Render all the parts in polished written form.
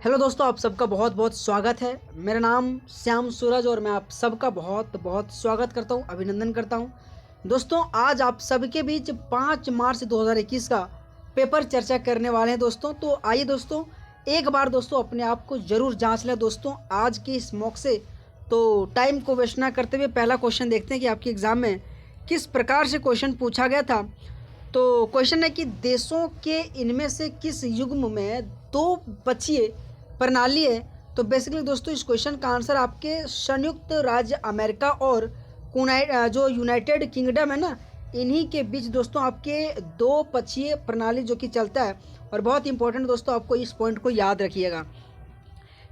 Hello दोस्तों, आप सबका बहुत बहुत स्वागत है। मेरा नाम श्याम सूरज और मैं आप सबका बहुत बहुत स्वागत करता हूं, अभिनंदन करता हूं। दोस्तों, आज आप सबके बीच 5 मार्च 2021 का पेपर चर्चा करने वाले हैं दोस्तों। तो आइए दोस्तों, एक बार दोस्तों अपने आप को ज़रूर जांच लें दोस्तों आज की इस मौके से। तो टाइम को वेस्ट ना करते हुए पहला क्वेश्चन देखते हैं कि आपके एग्ज़ाम में किस प्रकार से क्वेश्चन पूछा गया था। तो क्वेश्चन है कि देशों के इनमें से किस युग्म में दो पक्षीय प्रणाली है। तो बेसिकली दोस्तों इस क्वेश्चन का आंसर आपके संयुक्त राज्य अमेरिका और जो यूनाइटेड किंगडम है ना, इन्हीं के बीच दोस्तों आपके दो पक्षीय प्रणाली जो कि चलता है। और बहुत इंपॉर्टेंट दोस्तों, आपको इस पॉइंट को याद रखिएगा।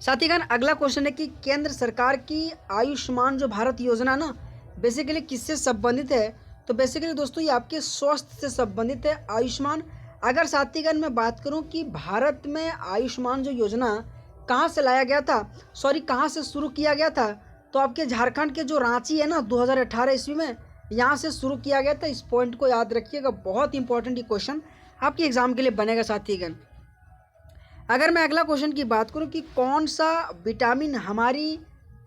साथ ही अगला क्वेश्चन है कि केंद्र सरकार की आयुष्मान जो भारत योजना ना, बेसिकली किससे संबंधित है। तो बेसिकली दोस्तों ये आपके स्वास्थ्य से संबंधित है, आयुष्मान। अगर साथीगण मैं बात करूं कि भारत में आयुष्मान जो योजना कहाँ से लाया गया था, कहाँ से शुरू किया गया था, तो आपके झारखंड के जो रांची है ना 2018 ईस्वी में यहाँ से शुरू किया गया था। इस पॉइंट को याद रखिएगा, बहुत इंपॉर्टेंट ये क्वेश्चन आपके एग्जाम के लिए बनेगा साथीगण। अगर मैं अगला क्वेश्चन की बात करूं कि कौन सा विटामिन हमारी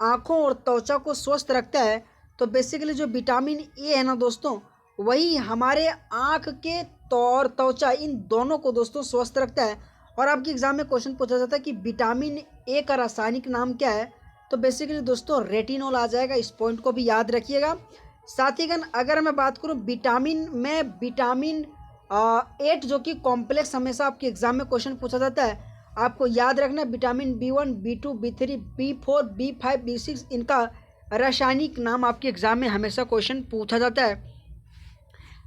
आँखों और त्वचा को स्वस्थ रखता है, तो बेसिकली जो विटामिन ए है ना दोस्तों, वही हमारे आँख के और त्वचा इन दोनों को दोस्तों स्वस्थ रखता है। और आपके एग्जाम में क्वेश्चन पूछा जाता है कि विटामिन ए का रासायनिक नाम क्या है, तो बेसिकली दोस्तों रेटिनॉल आ जाएगा। इस पॉइंट को भी याद रखिएगा। साथ ही अगर मैं बात करूं विटामिन में, विटामिन 8 जो कि कॉम्प्लेक्स हमेशा आपके एग्जाम में क्वेश्चन पूछा जाता है, आपको याद रखना vitamin B1, B2, B3, B4, B5, B6 इनका रासायनिक नाम आपके एग्जाम में हमेशा क्वेश्चन पूछा जाता है।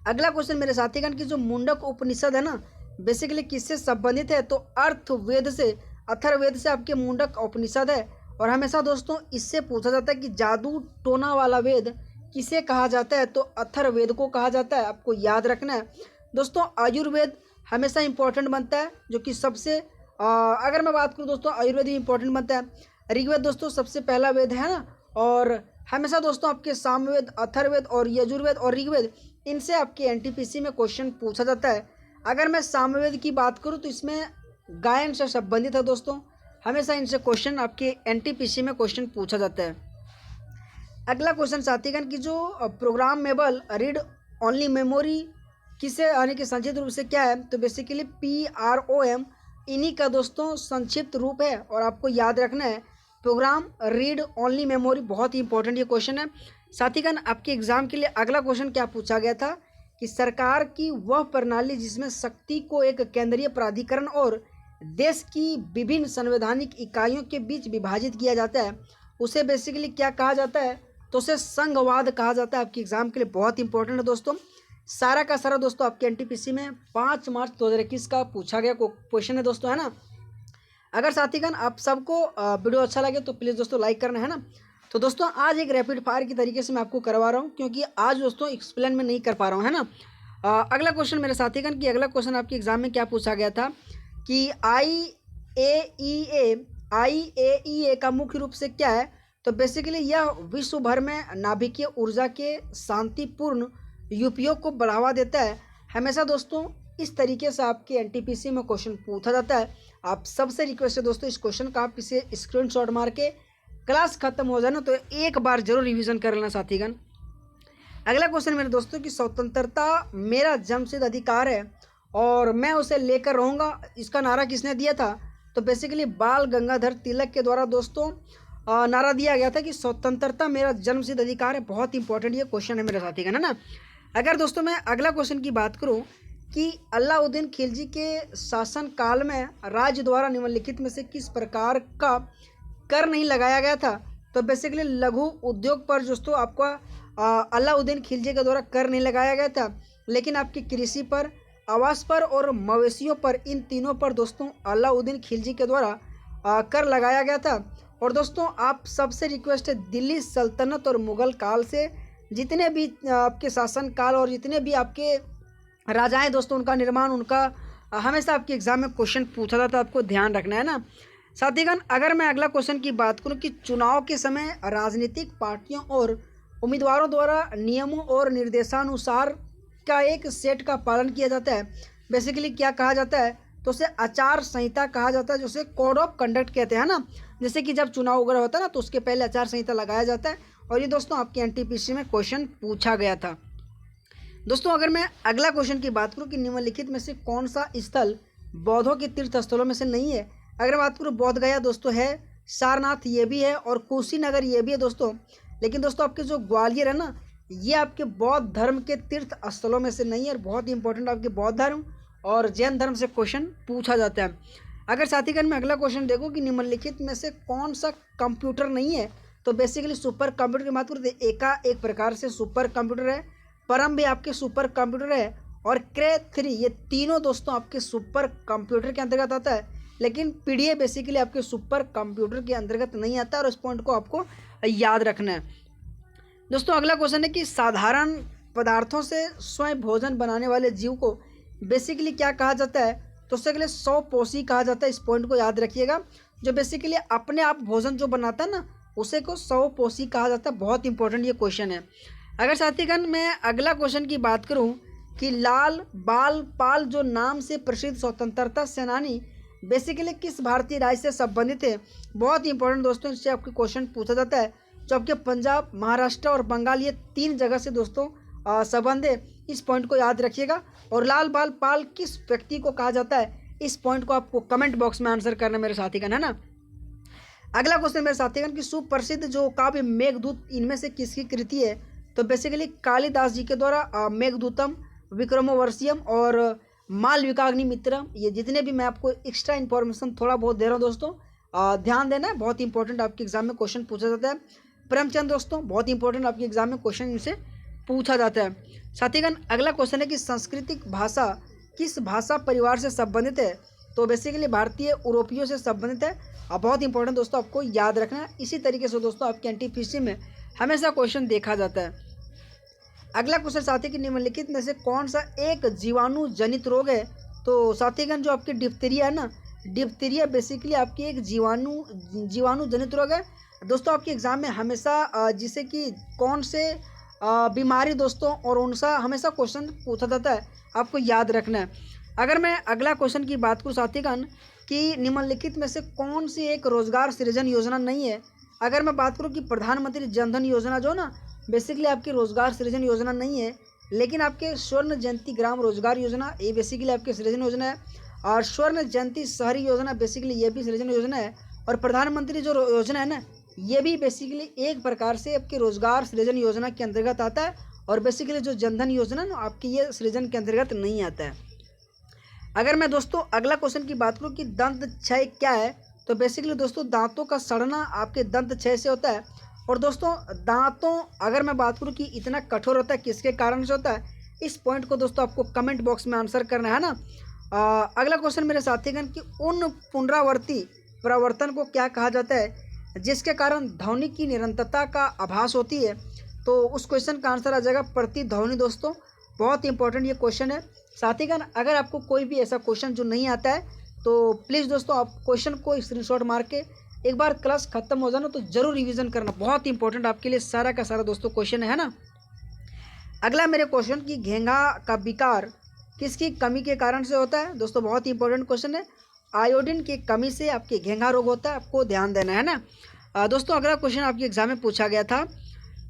अगला क्वेश्चन मेरे साथीगण की जो मुंडक उपनिषद है ना, बेसिकली किससे संबंधित है, तो अर्थवेद से, अथर्ववेद से आपके मुंडक उपनिषद है। और हमेशा दोस्तों इससे पूछा जाता है कि जादू टोना वाला वेद किसे कहा जाता है, तो अथर्ववेद को कहा जाता है, आपको याद रखना है दोस्तों। आयुर्वेद हमेशा इंपॉर्टेंट बनता है, जो कि सबसे अगर मैं बात करूँ दोस्तों, आयुर्वेद ही इंपॉर्टेंट बनता है। ऋग्वेद दोस्तों सबसे पहला वेद है ना, और हमेशा दोस्तों आपके सामवेद, अथर्ववेद और यजुर्वेद और ऋग्वेद, इनसे आपके एनटीपीसी में क्वेश्चन पूछा जाता है। अगर मैं सामवेद की बात करूं तो इसमें गायन से संबंधित है दोस्तों, हमेशा इनसे क्वेश्चन आपके एनटीपीसी में क्वेश्चन पूछा जाता है। अगला क्वेश्चन साथीगण की जो प्रोग्रामेबल रीड ओनली मेमोरी किसे यानी कि संक्षिप्त रूप से क्या है, तो बेसिकली PROM इन्हीं का दोस्तों संक्षिप्त रूप है। और आपको याद रखना है प्रोग्राम रीड ओनली मेमोरी, बहुत ही इंपॉर्टेंट ये क्वेश्चन है साथीगण। आपके एग्जाम के लिए अगला क्वेश्चन क्या पूछा गया था कि सरकार की वह प्रणाली जिसमें शक्ति को एक केंद्रीय प्राधिकरण और देश की विभिन्न संवैधानिक इकाइयों के बीच विभाजित किया जाता है, उसे बेसिकली क्या कहा जाता है, तो उसे संघवाद कहा जाता है। आपके एग्जाम के लिए बहुत इंपॉर्टेंट है दोस्तों। सारा का सारा दोस्तों आपके एनटीपीसी में 5 मार्च 2021 का पूछा गया क्वेश्चन है दोस्तों, है ना। अगर साथीगण आप सबको वीडियो अच्छा लगे तो प्लीज़ दोस्तों लाइक करना, है ना। तो दोस्तों आज एक रैपिड फायर की तरीके से मैं आपको करवा रहा हूँ, क्योंकि आज दोस्तों एक्सप्लेन में नहीं कर पा रहा हूँ, है ना। अगला क्वेश्चन मेरे साथीगण की, अगला क्वेश्चन आपके एग्जाम में क्या पूछा गया था कि IAEA का मुख्य रूप से क्या है, तो बेसिकली यह विश्व भर में नाभिकीय ऊर्जा के शांतिपूर्ण उपयोग को बढ़ावा देता है। हमेशा दोस्तों इस तरीके से आपके एनटीपीसी में क्वेश्चन पूछा जाता है। आप सबसे रिक्वेस्ट है दोस्तों, इस क्वेश्चन का आप इसे स्क्रीनशॉट मार के क्लास खत्म हो जाए ना तो एक बार जरूर रिवीजन कर लेना साथीगण। अगला क्वेश्चन मेरे दोस्तों की स्वतंत्रता मेरा जन्मसिद्ध अधिकार है और मैं उसे लेकर रहूँगा, इसका नारा किसने दिया था, तो बेसिकली बाल गंगाधर तिलक के द्वारा दोस्तों नारा दिया गया था कि स्वतंत्रता मेरा जन्मसिद्ध अधिकार है। बहुत इंपॉर्टेंट ये क्वेश्चन है मेरे साथीगण, है ना। अगर दोस्तों मैं अगला क्वेश्चन की बात करूँ कि अलाउद्दीन खिलजी के शासन काल में राज्य द्वारा निम्नलिखित में से किस प्रकार का कर नहीं लगाया गया था, तो बेसिकली लघु उद्योग पर दोस्तों आपका अलाउद्दीन खिलजी के द्वारा कर नहीं लगाया गया था, लेकिन आपकी कृषि पर, आवास पर और मवेशियों पर, इन तीनों पर दोस्तों अलाउद्दीन खिलजी के द्वारा कर लगाया गया था। और दोस्तों आप सबसे रिक्वेस्ट है, दिल्ली सल्तनत और मुग़ल काल से जितने भी आपके शासन काल और जितने भी आपके राजाएं दोस्तों, उनका निर्माण, उनका हमेशा आपके एग्जाम में क्वेश्चन पूछा जाता है, आपको ध्यान रखना है ना साथीगण। अगर मैं अगला क्वेश्चन की बात करूं कि चुनाव के समय राजनीतिक पार्टियों और उम्मीदवारों द्वारा नियमों और निर्देशानुसार का एक सेट का पालन किया जाता है, बेसिकली क्या कहा जाता है, तो उसे आचार संहिता कहा जाता है, जिसे कोड ऑफ कंडक्ट कहते हैं ना। जैसे कि जब चुनाव वगैरह होता है ना, तो उसके पहले आचार संहिता लगाया जाता है। और ये दोस्तों आपके एनटीपीसी में क्वेश्चन पूछा गया था। दोस्तों अगर मैं अगला क्वेश्चन की बात करूं कि निम्नलिखित में से कौन सा स्थल बौद्धों के तीर्थ स्थलों में से नहीं है। अगर बात करूं, बोध गया दोस्तों है, सारनाथ ये भी है, और कुशीनगर ये भी है दोस्तों। लेकिन दोस्तों आपके जो ग्वालियर है ना, ये आपके बौद्ध धर्म के तीर्थ स्थलों में से नहीं है। और बहुत ही इंपॉर्टेंट आपके बौद्ध धर्म और जैन धर्म से क्वेश्चन पूछा जाता है। अगर साथीगण मैं अगला क्वेश्चन देखूँ कि निम्नलिखित में से कौन सा कंप्यूटर नहीं है, तो बेसिकली सुपर कंप्यूटर की बात करूँ तो एका एक प्रकार से सुपर कंप्यूटर है, परम भी आपके सुपर कंप्यूटर है, और क्रे 3 ये तीनों दोस्तों आपके सुपर कंप्यूटर के अंतर्गत आता है। लेकिन पीडीए बेसिकली आपके सुपर कंप्यूटर के अंतर्गत नहीं आता है, और इस पॉइंट को आपको याद रखना है। दोस्तों अगला क्वेश्चन है कि साधारण पदार्थों से स्वयं भोजन बनाने वाले जीव को बेसिकली क्या कहा जाता है, तो उससे अगले स्वपोषी कहा जाता है। इस पॉइंट को याद रखिएगा। जो बेसिकली अपने आप भोजन जो बनाता है ना, उसे को स्वपोषी कहा जाता है। बहुत इंपॉर्टेंट ये क्वेश्चन है। अगर साथीगण मैं अगला क्वेश्चन की बात करूं कि लाल बाल पाल जो नाम से प्रसिद्ध स्वतंत्रता सेनानी बेसिकली किस भारतीय राज्य से संबंधित है। बहुत इंपॉर्टेंट दोस्तों, इससे आपके क्वेश्चन पूछा जाता है। जो आपके पंजाब, महाराष्ट्र और बंगाल ये 3 जगह से दोस्तों संबंध है। इस पॉइंट को याद रखिएगा। और लाल बाल पाल किस व्यक्ति को कहा जाता है, इस पॉइंट को आपको कमेंट बॉक्स में आंसर करना मेरे साथीगण, है ना। अगला क्वेश्चन मेरे साथीगण की सुप्रसिद्ध जो काव्य मेघदूत इनमें से किसकी कृति है, तो बेसिकली कालिदास जी के द्वारा मेघदूतम, विक्रमोर्वशीयम और मालविकाग्निमित्रम, ये जितने भी मैं आपको एक्स्ट्रा इन्फॉर्मेशन थोड़ा बहुत दे रहा हूँ दोस्तों, ध्यान देना है। बहुत इंपॉर्टेंट आपके एग्जाम में क्वेश्चन पूछा जाता है। प्रेमचंद दोस्तों बहुत इंपॉर्टेंट आपके एग्जाम में क्वेश्चन इनसे पूछा जाता है। साथीगण अगला क्वेश्चन है कि सांस्कृतिक भाषा किस भाषा परिवार से संबंधित है, तो बेसिकली भारतीय यूरोपियों से संबंधित है। बहुत इंपॉर्टेंट दोस्तों आपको याद रखना है। इसी तरीके से दोस्तों आपके एनटीपीसी में हमेशा क्वेश्चन देखा जाता है। अगला क्वेश्चन साथी कि निम्नलिखित में से कौन सा एक जीवाणु जनित रोग है, तो साथीगण जो आपकी डिप्थीरिया है ना, डिप्थीरिया बेसिकली आपकी एक जीवाणु जनित रोग है दोस्तों। आपके एग्जाम में हमेशा जिसे कि कौन से बीमारी दोस्तों और उनसा हमेशा क्वेश्चन पूछा जाता है, आपको याद रखना है। अगर मैं अगला क्वेश्चन की बात करूँ साथीगण कि निम्नलिखित में से कौन सी एक रोजगार सृजन योजना नहीं है। अगर मैं बात करूँ कि प्रधानमंत्री जनधन योजना जो ना बेसिकली आपकी रोजगार सृजन योजना नहीं है, लेकिन आपके स्वर्ण जयंती ग्राम रोजगार योजना ये बेसिकली आपकी सृजन योजना है। और स्वर्ण जयंती शहरी योजना बेसिकली ये भी सृजन योजना है। और प्रधानमंत्री जो योजना है ना, ये भी बेसिकली एक प्रकार से आपकी रोजगार सृजन योजना के अंतर्गत आता है। और बेसिकली जो जनधन योजना ना आपकी ये सृजन के अंतर्गत नहीं आता है। अगर मैं दोस्तों अगला क्वेश्चन की बात करूँ कि दंत क्षय क्या है, तो बेसिकली दोस्तों दांतों का सड़ना आपके दंत क्षय से होता है। और दोस्तों दांतों अगर मैं बात करूँ कि इतना कठोर होता है किसके कारण से होता है, इस पॉइंट को दोस्तों आपको कमेंट बॉक्स में आंसर करना है ना। अगला क्वेश्चन मेरे साथीगण कि उन पुनरावर्ती प्रवर्तन को क्या कहा जाता है जिसके कारण ध्वनि की निरंतरता का आभास होती है, तो उस क्वेश्चन का आंसर आ जाएगा प्रतिध्वनि दोस्तों। बहुत इंपॉर्टेंट ये क्वेश्चन है साथीगण। अगर आपको कोई भी ऐसा क्वेश्चन जो नहीं आता है, तो प्लीज़ दोस्तों आप क्वेश्चन को स्क्रीनशॉट मार के एक बार क्लास खत्म हो जाना तो जरूर रिवीजन करना। बहुत इंपॉर्टेंट आपके लिए सारा का सारा दोस्तों क्वेश्चन है ना। अगला मेरे क्वेश्चन की घेंघा का विकार किसकी कमी के कारण से होता है, दोस्तों बहुत इंपॉर्टेंट क्वेश्चन है। आयोडीन की कमी से आपके घेंघा रोग होता है, आपको ध्यान देना है ना। दोस्तों अगला क्वेश्चन आपके एग्जाम में पूछा गया था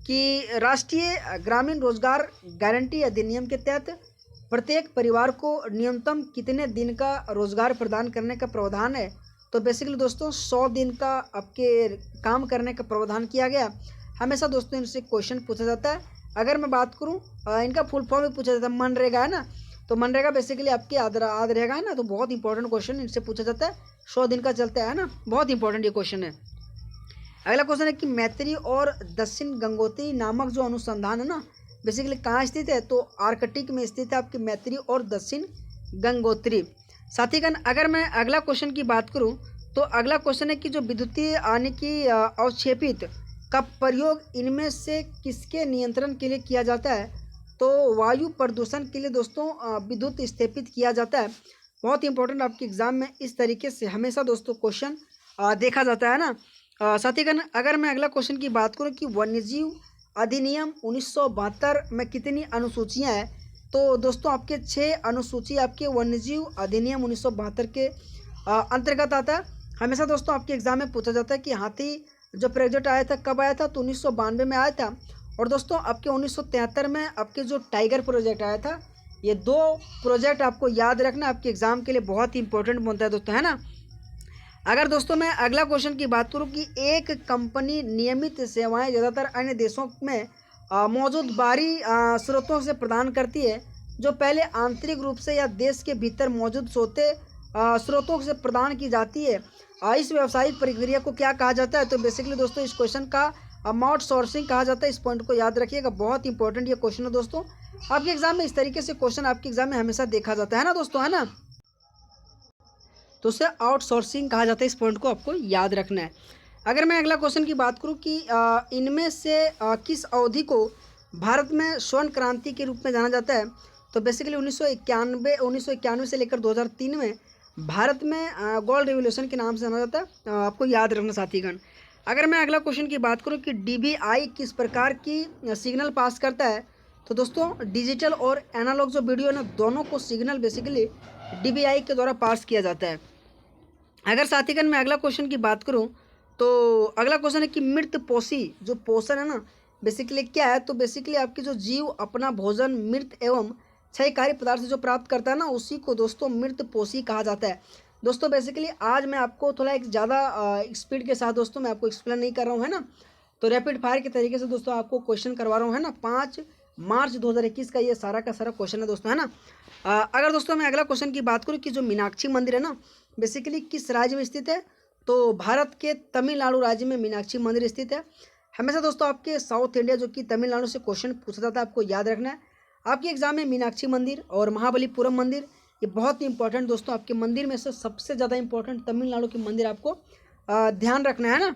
कि राष्ट्रीय ग्रामीण रोजगार गारंटी अधिनियम के तहत प्रत्येक परिवार को न्यूनतम कितने दिन का रोजगार प्रदान करने का प्रावधान है, तो बेसिकली दोस्तों 100 दिन का आपके काम करने का प्रावधान किया गया। हमेशा दोस्तों इनसे क्वेश्चन पूछा जाता है। अगर मैं बात करूं इनका फुल फॉर्म भी पूछा जाता है, मनरेगा है ना, तो मनरेगा बेसिकली आपकी आदरेगा है ना, तो बहुत इंपॉर्टेंट क्वेश्चन इनसे पूछा जाता है। 100 दिन का चलता है ना, बहुत इंपॉर्टेंट ये क्वेश्चन है। अगला क्वेश्चन है कि मैत्री और दक्षिण गंगोत्री नामक जो अनुसंधान है ना बेसिकली कहाँ स्थित है, तो आर्कटिक में स्थित है आपकी मैत्री और दक्षिण गंगोत्री। साथीगण अगर मैं अगला क्वेश्चन की बात करूं तो अगला क्वेश्चन है कि जो विद्युतीय आने की अवक्षेपित का प्रयोग इनमें से किसके नियंत्रण के लिए किया जाता है, तो वायु प्रदूषण के लिए दोस्तों विद्युत स्थापित किया जाता है। बहुत इंपॉर्टेंट आपके एग्जाम में इस तरीके से हमेशा दोस्तों क्वेश्चन देखा जाता है ना। साथीगण अगर मैं अगला क्वेश्चन की बात करूं कि वन्यजीव अधिनियम 1972 में कितनी अनुसूचियां हैं, तो दोस्तों आपके 6 अनुसूची आपके वन्यजीव अधिनियम 1972 के अंतर्गत आता है। हमेशा दोस्तों आपके एग्जाम में पूछा जाता है कि हाथी जो प्रोजेक्ट आया था कब आया था, तो 1992 में आया था। और दोस्तों आपके 1973 में आपके जो टाइगर प्रोजेक्ट आया था। ये 2 प्रोजेक्ट आपको याद रखना, आपके एग्जाम के लिए बहुत ही इंपॉर्टेंट बनता है दोस्तों, है ना। अगर दोस्तों मैं अगला क्वेश्चन की बात करूं कि एक कंपनी नियमित सेवाएं ज़्यादातर अन्य देशों में मौजूद बाहरी स्रोतों से प्रदान करती है, जो पहले आंतरिक रूप से या देश के भीतर मौजूद स्रोतों से प्रदान की जाती है, इस व्यावसायिक प्रक्रिया को क्या कहा जाता है। तो बेसिकली दोस्तों इस क्वेश्चन का आउटसोर्सिंग कहा जाता है। इस पॉइंट को याद रखिएगा, बहुत इंपॉर्टेंट ये क्वेश्चन है दोस्तों। आपके एग्जाम में इस तरीके से क्वेश्चन आपके एग्जाम में हमेशा देखा जाता है ना दोस्तों, है ना। तो उसे आउटसोर्सिंग कहा जाता है, इस पॉइंट को आपको याद रखना है। अगर मैं अगला क्वेश्चन की बात करूं कि इनमें से किस अवधि को भारत में स्वर्ण क्रांति के रूप में जाना जाता है, तो बेसिकली 1991 से लेकर 2003 में भारत में गोल्ड रिवोल्यूशन के नाम से जाना जाता है, आपको याद रखना साथीगण। अगर मैं अगला क्वेश्चन की बात करूं कि डीबीआई किस प्रकार की सिग्नल पास करता है, तो दोस्तों डिजिटल और एनालॉग जो वीडियो है ना, दोनों को सिग्नल बेसिकली डीबीआई के द्वारा पास किया जाता है। अगर साथीगण मैं अगला क्वेश्चन की बात करूं, तो अगला क्वेश्चन है कि मृत पोषी जो पोषण है ना, बेसिकली क्या है, तो बेसिकली आपकी जो जीव अपना भोजन मृत एवं क्षयकारी पदार्थ से जो प्राप्त करता है ना, उसी को दोस्तों मृत पोषी कहा जाता है। दोस्तों बेसिकली आज मैं आपको थोड़ा एक ज़्यादा स्पीड के साथ दोस्तों मैं आपको एक्सप्लेन नहीं कर रहा हूँ, है ना। तो रैपिड फायर के तरीके से दोस्तों आपको क्वेश्चन करवा रहा हूँ, है ना। 5 मार्च 2021 का ये सारा का सारा क्वेश्चन है दोस्तों, है ना। अगर दोस्तों मैं अगला क्वेश्चन की बात करूँ कि जो मीनाक्षी मंदिर है ना, बेसिकली किस राज्य में स्थित है, तो भारत के तमिलनाडु राज्य में मीनाक्षी मंदिर स्थित है। हमेशा दोस्तों आपके साउथ इंडिया जो कि तमिलनाडु से क्वेश्चन पूछा जाता है, आपको याद रखना है। आपके एग्जाम में मीनाक्षी मंदिर और महाबलीपुरम मंदिर ये बहुत ही इंपॉर्टेंट दोस्तों, आपके मंदिर में से सबसे ज़्यादा इंपॉर्टेंट तमिलनाडु के मंदिर आपको ध्यान रखना है ना।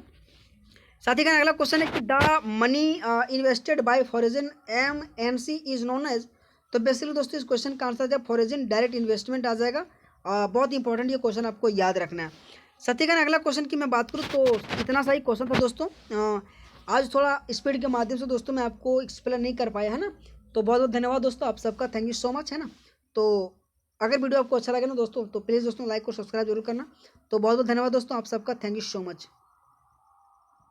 साथ ही अगला क्वेश्चन है कि the money invested by foreign MNC is known as, तो बेसिकली दोस्तों इस क्वेश्चन का आंसर जब फॉरेन डायरेक्ट इन्वेस्टमेंट आ जाएगा। बहुत इंपॉर्टेंट ये क्वेश्चन आपको याद रखना है। साथ ही अगला क्वेश्चन की मैं बात करूँ तो इतना सही क्वेश्चन था दोस्तों। आज थोड़ा स्पीड के माध्यम से दोस्तों मैं आपको एक्सप्लेन नहीं कर पाया, है ना। तो बहुत बहुत धन्यवाद दोस्तों आप सबका, थैंक यू सो मच, है ना। तो अगर वीडियो आपको अच्छा लगे ना दोस्तों, तो प्लीज़ दोस्तों लाइक और सब्सक्राइब जरूर करना। तो बहुत बहुत धन्यवाद दोस्तों आप सबका, थैंक यू सो मच।